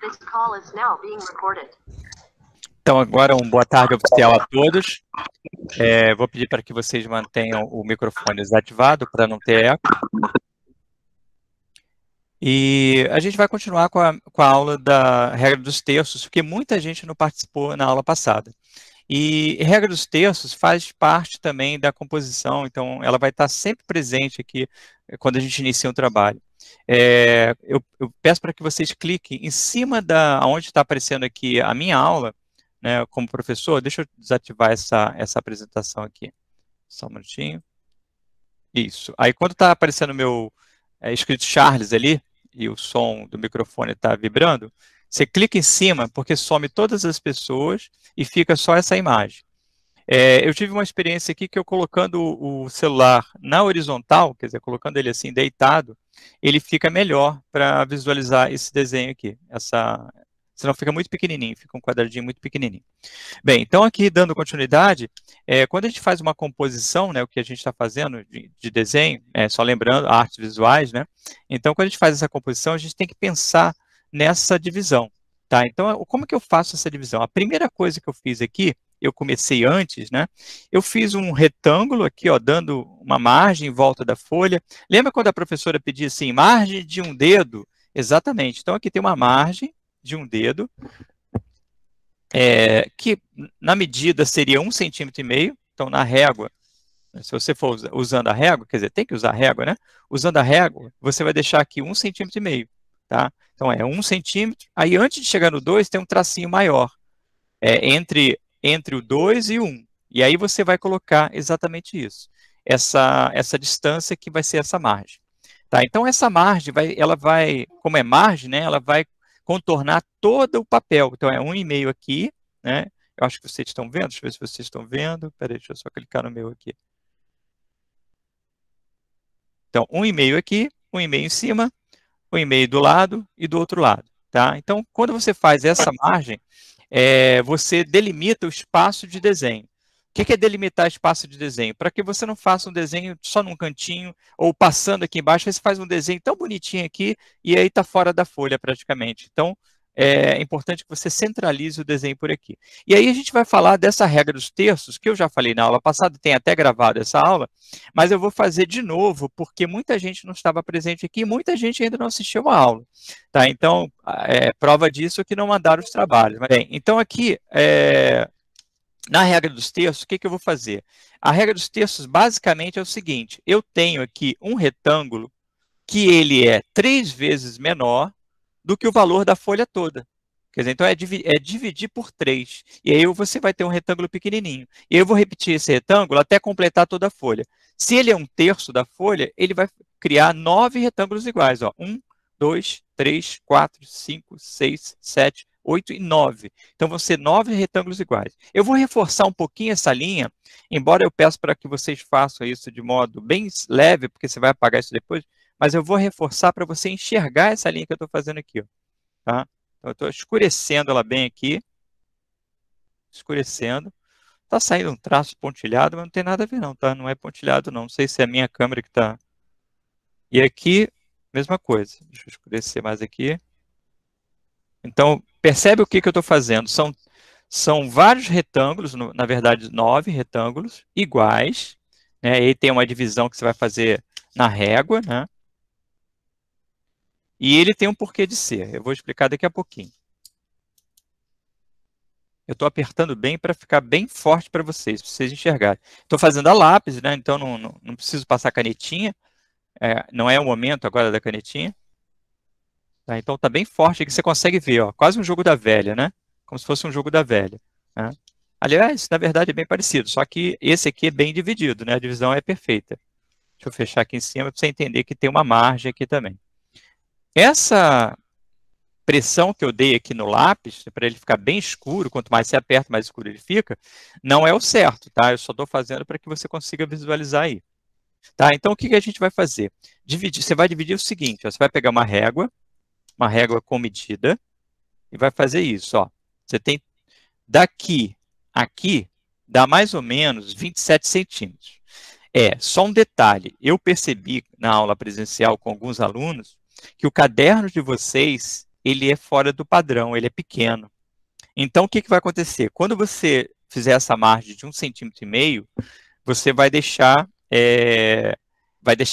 This call is now being recorded. Então, agora boa tarde oficial a todos. Vou pedir para que vocês mantenham o microfone desativado para não ter eco. E a gente vai continuar com a aula da regra dos terços, porque muita gente não participou na aula passada. E regra dos terços faz parte também da composição, então ela vai estar sempre presente aqui quando a gente inicia um trabalho. Eu peço para que vocês cliquem em cima onde está aparecendo aqui a minha aula, né, como professor. Deixa eu desativar essa apresentação aqui. Só um minutinho. Isso. Aí quando está aparecendo o meu escrito Charles ali, e o som do microfone está vibrando, você clica em cima, porque some todas as pessoas e fica só essa imagem. Eu tive uma experiência aqui que eu colocando o celular na horizontal, quer dizer, colocando ele assim deitado, ele fica melhor para visualizar esse desenho aqui. Senão fica muito pequenininho, fica um quadradinho muito pequenininho. Bem, então aqui, dando continuidade, quando a gente faz uma composição, né, o que a gente está fazendo de desenho, só lembrando, artes visuais, né? Então, quando a gente faz essa composição, a gente tem que pensar nessa divisão, tá? Então, como que eu faço essa divisão? A primeira coisa que eu fiz aqui, eu comecei antes, né? Eu fiz um retângulo aqui, ó, dando uma margem em volta da folha. Lembra quando a professora pedia assim, margem de um dedo? Exatamente. Então, aqui tem uma margem de um dedo, que na medida seria 1,5 cm. Então, na régua, se você for usando a régua, quer dizer, tem que usar a régua, né? Usando a régua, você vai deixar aqui 1,5 cm, tá? Então, 1 centímetro. Aí, antes de chegar no 2, tem um tracinho maior, entre o 2 e o 1. E aí você vai colocar exatamente isso. Essa distância que vai ser essa margem. Tá? Então, essa margem, ela vai, como é margem, né? Ela vai contornar todo o papel. Então, 1,5 aqui, né? Eu acho que vocês estão vendo. Deixa eu ver se vocês estão vendo. Peraí, deixa eu só clicar no meu aqui. Então, 1,5 aqui, 1,5 em cima, 1,5 do lado e do outro lado. Tá? Então, quando você faz essa margem, você delimita o espaço de desenho. O que é delimitar espaço de desenho? Para que você não faça um desenho só num cantinho, ou passando aqui embaixo, aí você faz um desenho tão bonitinho aqui, e aí está fora da folha praticamente. Então, é importante que você centralize o desenho por aqui. E aí a gente vai falar dessa regra dos terços, que eu já falei na aula passada, tem até gravado essa aula, mas eu vou fazer de novo, porque muita gente não estava presente aqui, e muita gente ainda não assistiu a aula. Tá? Então, prova disso que não mandaram os trabalhos. Bem, então aqui, na regra dos terços, o que eu vou fazer? A regra dos terços, basicamente, é o seguinte: eu tenho aqui um retângulo que ele é 3 vezes menor do que o valor da folha toda. Quer dizer, então é dividir por 3. E aí você vai ter um retângulo pequenininho. E eu vou repetir esse retângulo até completar toda a folha. Se ele é 1/3 da folha, ele vai criar 9 retângulos iguais. Ó. 1, 2, 3, 4, 5, 6, 7, 8 e 9. Então vão ser 9 retângulos iguais. Eu vou reforçar um pouquinho essa linha, embora eu peço para que vocês façam isso de modo bem leve, porque você vai apagar isso depois, mas eu vou reforçar para você enxergar essa linha que eu estou fazendo aqui. Ó, tá? Então, eu estou escurecendo ela bem aqui. Escurecendo. Está saindo um traço pontilhado, mas não tem nada a ver não, tá? Não é pontilhado não. Não sei se é a minha câmera que está... E aqui, mesma coisa. Deixa eu escurecer mais aqui. Então, percebe o que eu estou fazendo? São vários retângulos, na verdade, 9 retângulos iguais. Né? E aí tem uma divisão que você vai fazer na régua, né? E ele tem um porquê de ser. Eu vou explicar daqui a pouquinho. Eu estou apertando bem para ficar bem forte para vocês enxergarem. Estou fazendo a lápis, né? Então não preciso passar canetinha. Não é o momento agora da canetinha. Tá? Então está bem forte aqui, você consegue ver, ó, quase um jogo da velha, né? Como se fosse um jogo da velha. Né? Aliás, na verdade é bem parecido, só que esse aqui é bem dividido, né? A divisão é perfeita. Deixa eu fechar aqui em cima para você entender que tem uma margem aqui também. Essa pressão que eu dei aqui no lápis, para ele ficar bem escuro, quanto mais você aperta, mais escuro ele fica, não é o certo, tá? Eu só estou fazendo para que você consiga visualizar aí. Tá? Então, o que a gente vai fazer? Você vai dividir o seguinte, ó, você vai pegar uma régua com medida, e vai fazer isso, ó. Você tem daqui a aqui, dá mais ou menos 27 centímetros. Só um detalhe, eu percebi na aula presencial com alguns alunos, que o caderno de vocês ele é fora do padrão, ele é pequeno. Então, o que vai acontecer? Quando você fizer essa margem de 1,5 cm, você vai deixar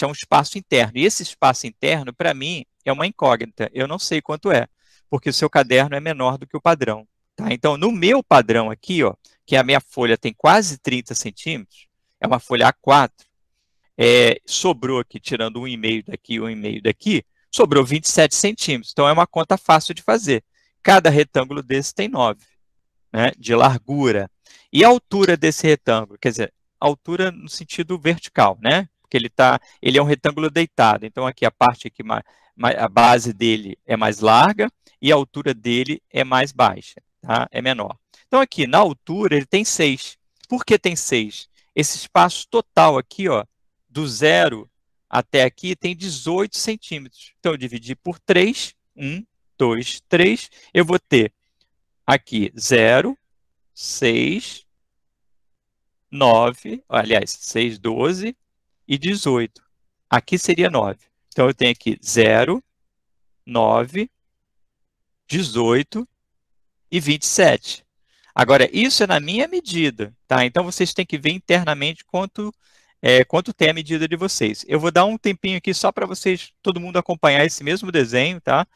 um espaço interno. E esse espaço interno, para mim, é uma incógnita. Eu não sei quanto é, porque o seu caderno é menor do que o padrão. Tá? Então, no meu padrão aqui, ó, que a minha folha tem quase 30 centímetros, é uma folha A4, sobrou aqui, tirando 1,5 daqui e 1,5 daqui, sobrou 27 centímetros. Então, é uma conta fácil de fazer. Cada retângulo desse tem 9, né, de largura. E a altura desse retângulo? Quer dizer, altura no sentido vertical, né? Porque ele é um retângulo deitado. Então, aqui a parte aqui, a base dele é mais larga e a altura dele é mais baixa, tá? É menor. Então, aqui, na altura, ele tem 6. Por que tem 6? Esse espaço total aqui, ó, do 0 até aqui, tem 18 centímetros. Então, eu dividi por 3, 1, 2, 3, eu vou ter aqui 0, 6, 9, aliás, 6, 12 e 18. Aqui seria 9. Então, eu tenho aqui 0, 9, 18 e 27. Agora, isso é na minha medida, tá? Então, vocês têm que ver internamente quanto tem a medida de vocês. Eu vou dar um tempinho aqui só para vocês, todo mundo acompanhar esse mesmo desenho, tá?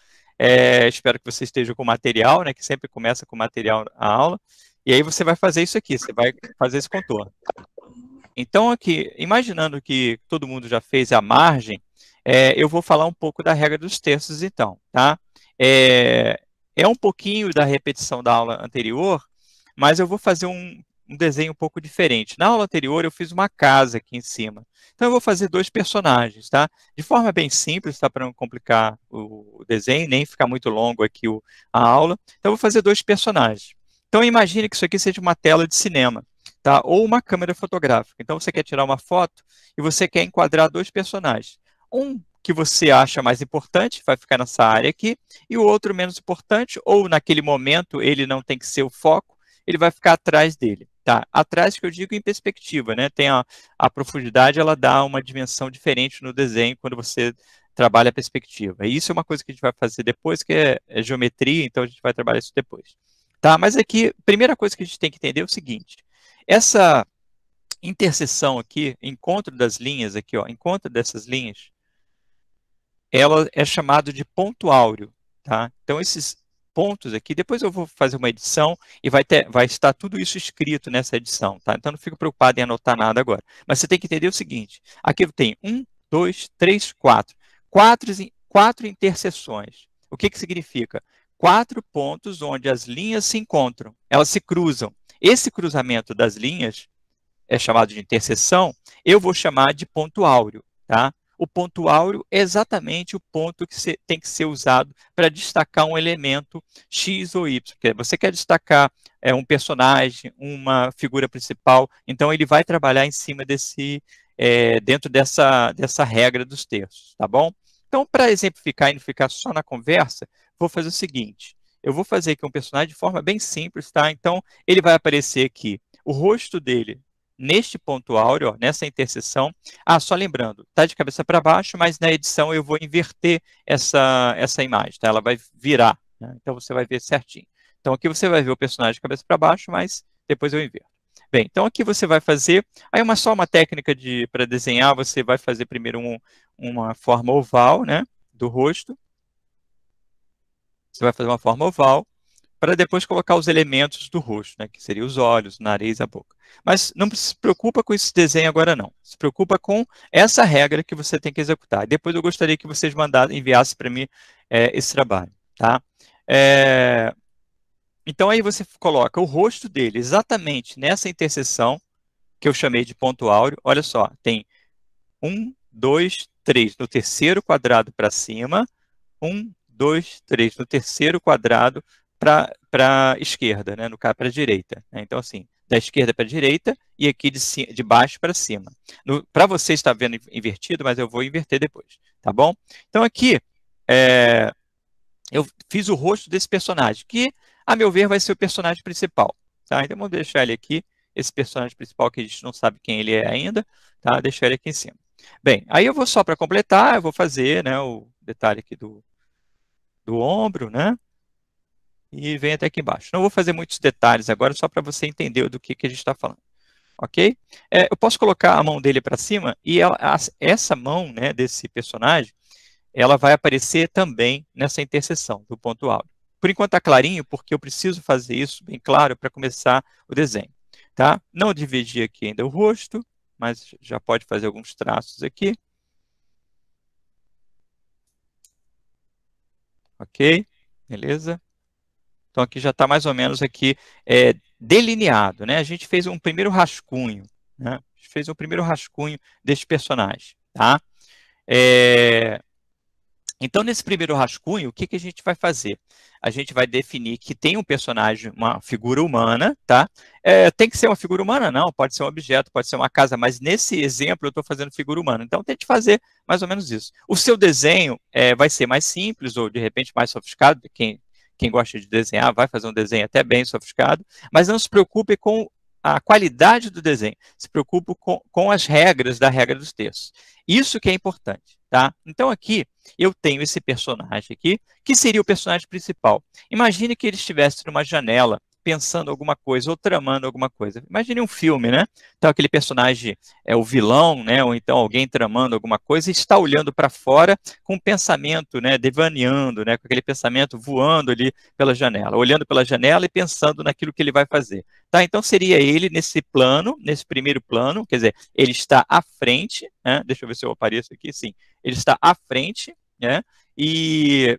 Espero que você esteja com material, né? Que sempre começa com material a aula. E aí você vai fazer isso aqui, você vai fazer esse contorno. Então, aqui, imaginando que todo mundo já fez a margem, eu vou falar um pouco da regra dos terços, então, tá? É um pouquinho da repetição da aula anterior, mas eu vou fazer um desenho um pouco diferente. Na aula anterior, eu fiz uma casa aqui em cima. Então, eu vou fazer 2 personagens, tá? De forma bem simples, tá? Para não complicar o desenho, nem ficar muito longo aqui a aula. Então, eu vou fazer 2 personagens. Então, imagine que isso aqui seja uma tela de cinema, tá? Ou uma câmera fotográfica. Então, você quer tirar uma foto e você quer enquadrar 2 personagens. Um que você acha mais importante, vai ficar nessa área aqui, e o outro menos importante, ou naquele momento ele não tem que ser o foco, ele vai ficar atrás dele. Tá? Atrás que eu digo em perspectiva, né? Tem a profundidade, ela dá uma dimensão diferente no desenho quando você trabalha a perspectiva. E isso é uma coisa que a gente vai fazer depois, que é geometria, então a gente vai trabalhar isso depois. Tá? Mas aqui, a primeira coisa que a gente tem que entender é o seguinte, essa interseção aqui, encontro das linhas aqui, ó, encontro dessas linhas, ela é chamada de ponto áureo, tá? Então, esses pontos aqui, depois eu vou fazer uma edição e vai estar tudo isso escrito nessa edição, tá? Então, não fico preocupado em anotar nada agora. Mas você tem que entender o seguinte, aqui eu tenho 1, 2, 3, 4. 4 interseções. O que significa? 4 pontos onde as linhas se encontram, elas se cruzam. Esse cruzamento das linhas é chamado de interseção, eu vou chamar de ponto áureo, tá? O ponto áureo é exatamente o ponto que tem que ser usado para destacar um elemento X ou Y. Você quer destacar um personagem, uma figura principal, então ele vai trabalhar em cima dentro dessa regra dos terços, tá bom? Então, para exemplificar e não ficar só na conversa, vou fazer o seguinte, eu vou fazer aqui um personagem de forma bem simples, tá? Então, ele vai aparecer aqui, o rosto dele, neste ponto áureo, ó, nessa interseção. Só lembrando, está de cabeça para baixo, mas na edição eu vou inverter essa imagem, tá? Ela vai virar, né? Então você vai ver certinho. Então aqui você vai ver o personagem de cabeça para baixo, mas depois eu inverto. Bem, então aqui você vai fazer, aí só uma técnica para desenhar, você vai fazer primeiro uma forma oval, né, do rosto. Você vai fazer uma forma oval, para depois colocar os elementos do rosto, né, que seriam os olhos, o nariz, a boca. Mas não se preocupa com esse desenho agora, não. Se preocupa com essa regra que você tem que executar. Depois eu gostaria que vocês enviassem para mim esse trabalho. Tá? Então, aí você coloca o rosto dele exatamente nessa interseção, que eu chamei de ponto áureo. Olha só, tem 1, 2, 3 no terceiro quadrado para cima, 1, 2, 3 no terceiro quadrado para a esquerda, né? No caso, para a direita. Né? Então, assim, da esquerda para a direita e aqui de baixo para cima. Para você estar vendo invertido, mas eu vou inverter depois, tá bom? Então, aqui, eu fiz o rosto desse personagem, que, a meu ver, vai ser o personagem principal. Tá? Então, vamos deixar ele aqui, esse personagem principal que a gente não sabe quem ele é ainda, tá? Deixar ele aqui em cima. Bem, aí eu vou só para completar, eu vou fazer, né, o detalhe aqui do do ombro, né? E vem até aqui embaixo. Não vou fazer muitos detalhes agora, só para você entender do que a gente está falando. Ok? Eu posso colocar a mão dele para cima e essa mão, né, desse personagem, ela vai aparecer também nessa interseção do ponto áureo. Por enquanto está clarinho, porque eu preciso fazer isso bem claro para começar o desenho. Tá? Não dividi aqui ainda o rosto, mas já pode fazer alguns traços aqui. Ok? Beleza? Então aqui já está mais ou menos aqui delineado, né? A gente fez um primeiro rascunho, né? A gente fez um primeiro rascunho deste personagem, tá? Então, nesse primeiro rascunho, o que a gente vai fazer? A gente vai definir que tem um personagem, uma figura humana, tá? Tem que ser uma figura humana? Não, pode ser um objeto, pode ser uma casa, mas nesse exemplo eu estou fazendo figura humana. Então, tente fazer mais ou menos isso. O seu desenho vai ser mais simples ou, de repente, mais sofisticado. Quem gosta de desenhar vai fazer um desenho até bem sofisticado, mas não se preocupe com a qualidade do desenho, se preocupe com as regras da regra dos textos. Isso que é importante, tá? Então, aqui, eu tenho esse personagem aqui, que seria o personagem principal. Imagine que ele estivesse numa janela, pensando alguma coisa, ou tramando alguma coisa. Imagine um filme, né? Então, aquele personagem é o vilão, né? Ou então alguém tramando alguma coisa e está olhando para fora com um pensamento, né? Devaneando, né? Com aquele pensamento voando ali pela janela, olhando pela janela e pensando naquilo que ele vai fazer. Tá? Então, seria ele nesse plano, nesse primeiro plano, quer dizer, ele está à frente, né? Deixa eu ver se eu apareço aqui, sim. Ele está à frente, né? E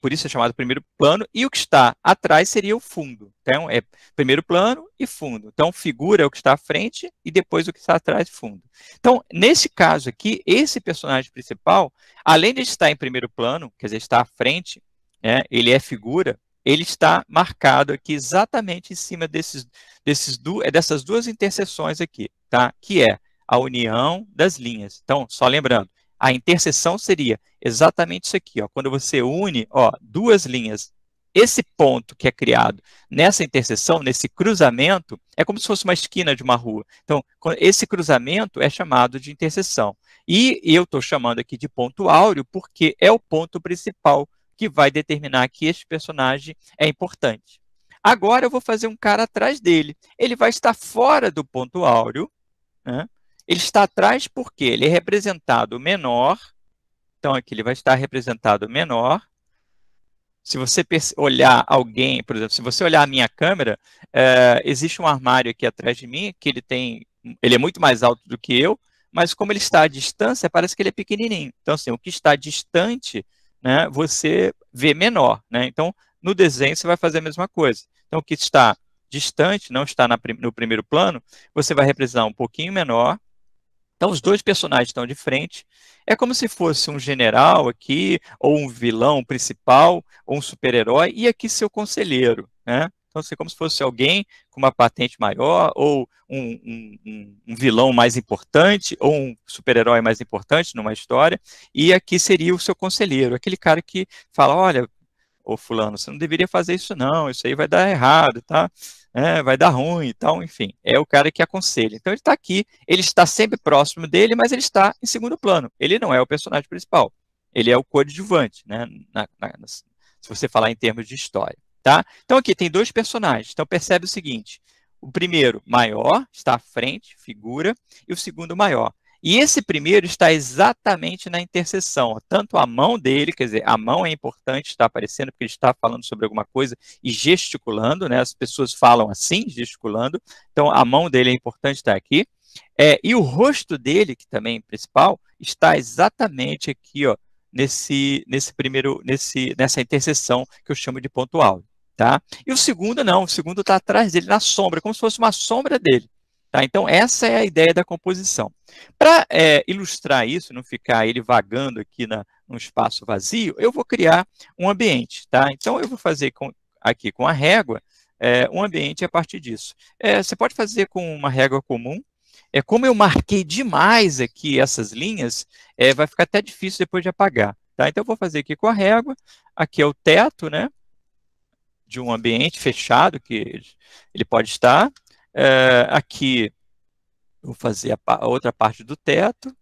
por isso é chamado primeiro plano, e o que está atrás seria o fundo. Então, é primeiro plano e fundo. Então, figura é o que está à frente e depois o que está atrás, fundo. Então, nesse caso aqui, esse personagem principal, além de estar em primeiro plano, quer dizer, está à frente, né, ele é figura, ele está marcado aqui exatamente em cima dessas duas interseções aqui, tá? Que é a união das linhas. Então, só lembrando, a interseção seria exatamente isso aqui, ó, quando você une, ó, duas linhas. Esse ponto que é criado nessa interseção, nesse cruzamento, é como se fosse uma esquina de uma rua. Então, esse cruzamento é chamado de interseção. E eu estou chamando aqui de ponto áureo porque é o ponto principal que vai determinar que este personagem é importante. Agora eu vou fazer um cara atrás dele. Ele vai estar fora do ponto áureo, né? Ele está atrás porque ele é representado menor. Então, aqui ele vai estar representado menor. Se você olhar alguém, por exemplo, se você olhar a minha câmera, existe um armário aqui atrás de mim, que ele é muito mais alto do que eu, mas como ele está à distância, parece que ele é pequenininho. Então, assim, o que está distante, né, você vê menor, né? Então, no desenho, você vai fazer a mesma coisa. Então, o que está distante, não está no primeiro plano, você vai representar um pouquinho menor. Então, os dois personagens estão de frente. É como se fosse um general aqui, ou um vilão principal, ou um super-herói, e aqui seu conselheiro, né? Então, assim, como se fosse alguém com uma patente maior, ou um vilão mais importante, ou um super-herói mais importante numa história, e aqui seria o seu conselheiro, aquele cara que fala, olha, ô fulano, você não deveria fazer isso não, isso aí vai dar errado, tá? Vai dar ruim e tal, enfim. É o cara que aconselha. Então ele está aqui, ele está sempre próximo dele, mas ele está em segundo plano. Ele não é o personagem principal. Ele é o coadjuvante, né? Se você falar em termos de história, tá? Então aqui tem dois personagens. Então percebe o seguinte, o primeiro maior está à frente, figura, e o segundo maior. E esse primeiro está exatamente na interseção, tanto a mão dele, quer dizer, a mão é importante, está aparecendo porque ele está falando sobre alguma coisa e gesticulando, né? As pessoas falam assim, gesticulando, então a mão dele é importante estar aqui. E o rosto dele, que também é principal, está exatamente aqui, ó, nessa interseção que eu chamo de ponto áureo, tá? E o segundo não, o segundo está atrás dele, na sombra, como se fosse uma sombra dele. Tá? Então, essa é a ideia da composição. Para ilustrar isso, não ficar ele vagando aqui num espaço vazio, eu vou criar um ambiente. Tá? Então, eu vou fazer aqui com a régua um ambiente a partir disso. Você pode fazer com uma régua comum. Como eu marquei demais aqui essas linhas, vai ficar até difícil depois de apagar. Tá? Então, eu vou fazer aqui com a régua. Aqui é o teto, né, de um ambiente fechado que ele pode estar. Aqui, vou fazer a outra parte do teto,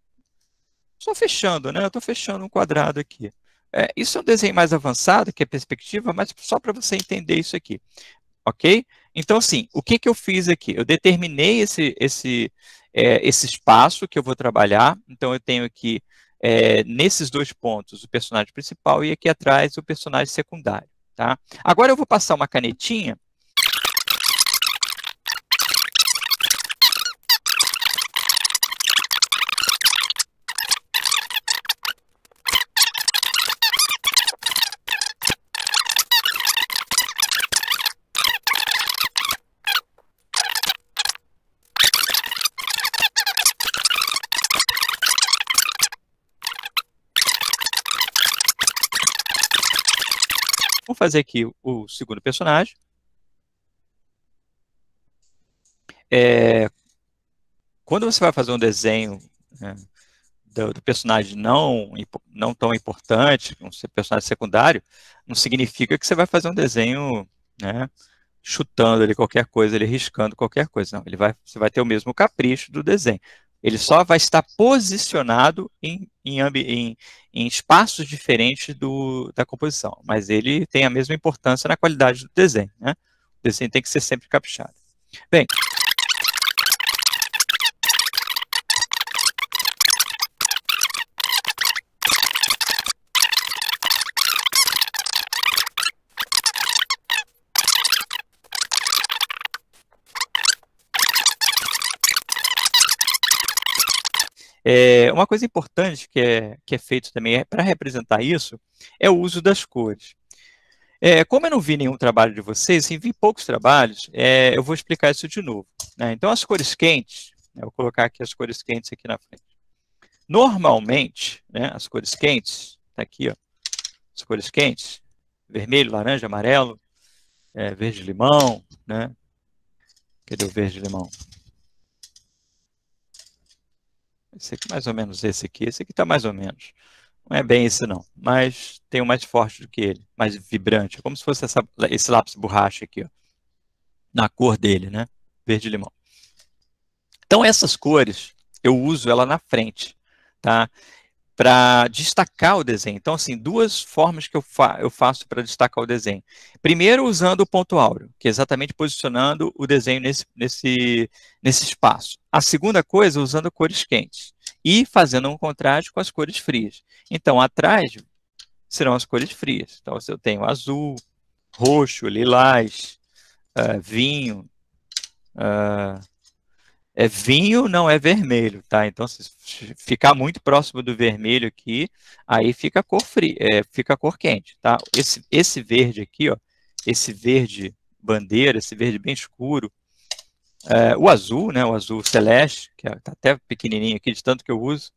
só fechando, né? Eu estou fechando um quadrado aqui. Isso é um desenho mais avançado, que é perspectiva, mas só para você entender isso aqui, ok? Então, assim, o que eu fiz aqui? Eu determinei esse espaço que eu vou trabalhar, então eu tenho aqui, nesses 2 pontos, o personagem principal e aqui atrás o personagem secundário, tá? Agora eu vou passar uma canetinha. Vamos fazer aqui o segundo personagem. Quando você vai fazer um desenho, né, do personagem não tão importante, um personagem secundário, não significa que você vai fazer um desenho, né, chutando ali qualquer coisa, ele riscando qualquer coisa. Não, você vai ter o mesmo capricho do desenho. Ele só vai estar posicionado em espaços diferentes da composição, mas ele tem a mesma importância na qualidade do desenho, né? O desenho tem que ser sempre caprichado. Bem, uma coisa importante que é feito também para representar isso é o uso das cores. Como eu não vi nenhum trabalho de vocês, assim, vi poucos trabalhos, eu vou explicar isso de novo, né? Então, as cores quentes, eu vou colocar aqui as cores quentes aqui na frente. Normalmente, né, as cores quentes, tá aqui, ó, as cores quentes, vermelho, laranja, amarelo, verde-limão, né? Cadê o verde-limão? Esse aqui, mais ou menos esse aqui está mais ou menos. Não é bem esse não, mas tem um mais forte do que ele, mais vibrante. É como se fosse esse lápis borracha aqui, ó, na cor dele, né? Verde-limão. Então, essas cores, eu uso ela na frente, tá? Para destacar o desenho. Então, assim, 2 formas que eu faço para destacar o desenho. Primeiro, usando o ponto áureo, que é exatamente posicionando o desenho nesse espaço. A segunda coisa, usando cores quentes e fazendo um contraste com as cores frias. Então, atrás serão as cores frias. Então, eu tenho azul, roxo, lilás, vinho. Vinho não é vermelho, tá? Então, se ficar muito próximo do vermelho aqui, aí fica a cor fria, fica a cor quente, tá? Esse verde aqui, ó, esse verde bandeira, esse verde bem escuro, o azul, né? O azul celeste, que tá até pequenininho aqui de tanto que eu uso,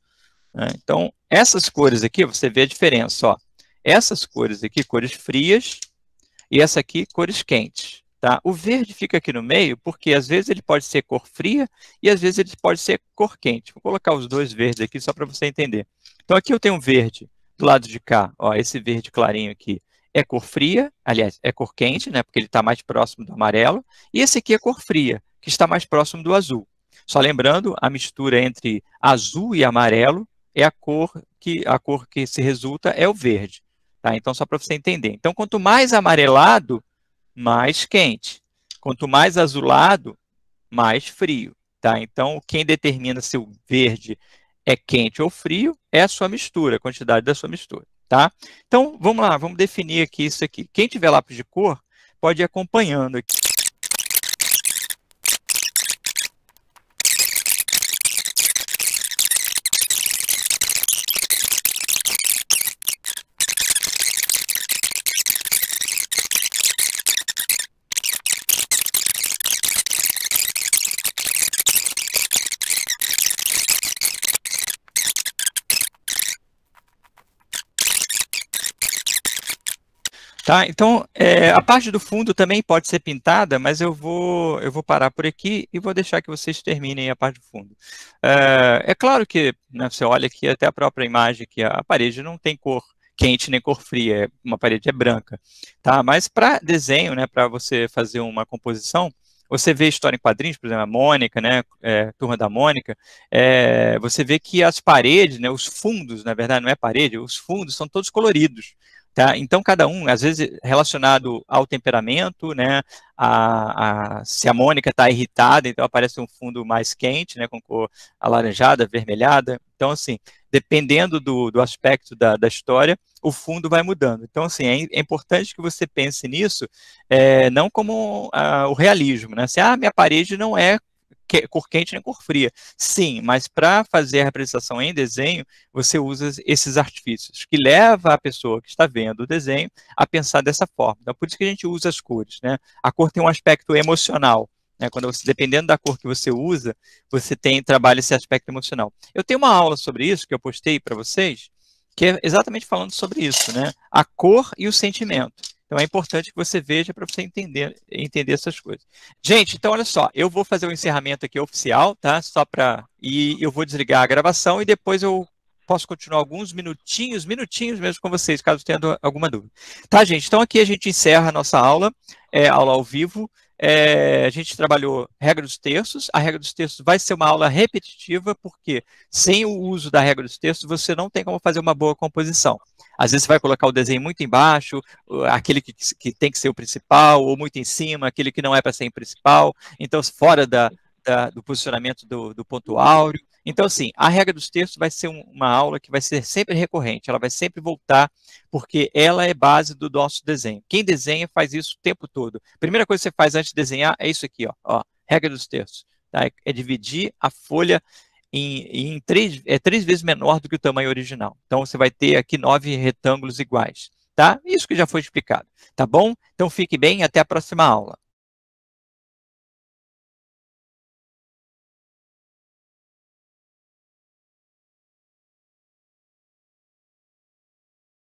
né? Então, essas cores aqui, você vê a diferença, ó. Essas cores aqui, cores frias, e essa aqui, cores quentes. Tá? O verde fica aqui no meio, porque às vezes ele pode ser cor fria e às vezes ele pode ser cor quente. Vou colocar os 2 verdes aqui só para você entender. Então aqui eu tenho um verde do lado de cá, ó, esse verde clarinho aqui é cor fria, aliás, é cor quente, né, porque ele está mais próximo do amarelo, e esse aqui é cor fria, que está mais próximo do azul. Só lembrando, a mistura entre azul e amarelo é a cor que se resulta é o verde. Tá? Então, só para você entender. Então, quanto mais amarelado, mais quente. Quanto mais azulado, mais frio. Tá? Então, quem determina se o verde é quente ou frio é a sua mistura, a quantidade da sua mistura. Tá? Então, vamos lá, vamos definir aqui isso aqui. Quem tiver lápis de cor, pode ir acompanhando aqui. Tá? Então, a parte do fundo também pode ser pintada, mas eu vou parar por aqui e vou deixar que vocês terminem a parte do fundo. É claro que, né, você olha aqui até a própria imagem, que a parede não tem cor quente nem cor fria, uma parede é branca. Tá? Mas para desenho, né, para você fazer uma composição, você vê história em quadrinhos, por exemplo, a Mônica, né, Turma da Mônica, você vê que as paredes, né, os fundos, na verdade não é parede, os fundos são todos coloridos. Tá? Então, cada um, às vezes, relacionado ao temperamento, né? Se a Mônica está irritada, então aparece um fundo mais quente, né? Com cor alaranjada, avermelhada. Então, assim, dependendo do aspecto da história, o fundo vai mudando. Então, assim, é importante que você pense nisso, não como o realismo, né? Assim, minha parede não é cor quente nem cor fria. Sim, mas para fazer a representação em desenho, você usa esses artifícios, que leva a pessoa que está vendo o desenho a pensar dessa forma. Então, por isso que a gente usa as cores, né? A cor tem um aspecto emocional, né? Quando você, dependendo da cor que você usa, você trabalha esse aspecto emocional. Eu tenho uma aula sobre isso, que eu postei para vocês, que é exatamente falando sobre isso, né? A cor e o sentimento. Então, é importante que você veja para você entender essas coisas. Gente, então, olha só, eu vou fazer o encerramento aqui oficial, tá? E eu vou desligar a gravação e depois eu posso continuar alguns minutinhos mesmo com vocês, caso tenha alguma dúvida. Tá, gente? Então, aqui a gente encerra a nossa aula, aula ao vivo. A gente trabalhou regra dos terços. A regra dos terços vai ser uma aula repetitiva, porque sem o uso da regra dos terços, você não tem como fazer uma boa composição. Às vezes você vai colocar o desenho muito embaixo, aquele que tem que ser o principal, ou muito em cima, aquele que não é para ser o principal, então fora do posicionamento do ponto áureo. Então, assim, a regra dos terços vai ser uma aula que vai ser sempre recorrente, ela vai sempre voltar, porque ela é base do nosso desenho. Quem desenha faz isso o tempo todo. A primeira coisa que você faz antes de desenhar é isso aqui, ó, regra dos terços. Tá? É dividir a folha em 3 vezes menor do que o tamanho original. Então, você vai ter aqui 9 retângulos iguais. Tá? Isso que já foi explicado. Tá bom? Então, fique bem e até a próxima aula.